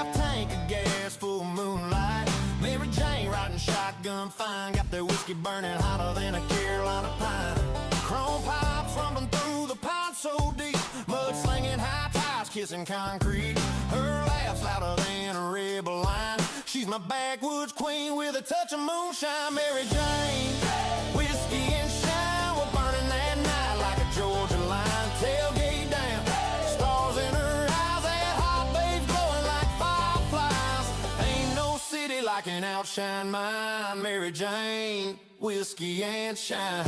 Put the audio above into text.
half tank of gas, full moonlight. Mary Jane riding shotgun fine, got that whiskey burning hotter than a Carolina pine. Chrome pipes rumbling through the pine so deep, mud slinging high tires, kissing concrete. Her laugh's louder than a rebel line. She's my backwoods queen with a touch of moonshine. Mary Jane, whiskey and shine, we're burning that night like a Georgia line. Tailgate down, stars in her eyes, that hot babe's glowing like fireflies. Ain't no city like an outshine mine. Mary Jane, whiskey and shine.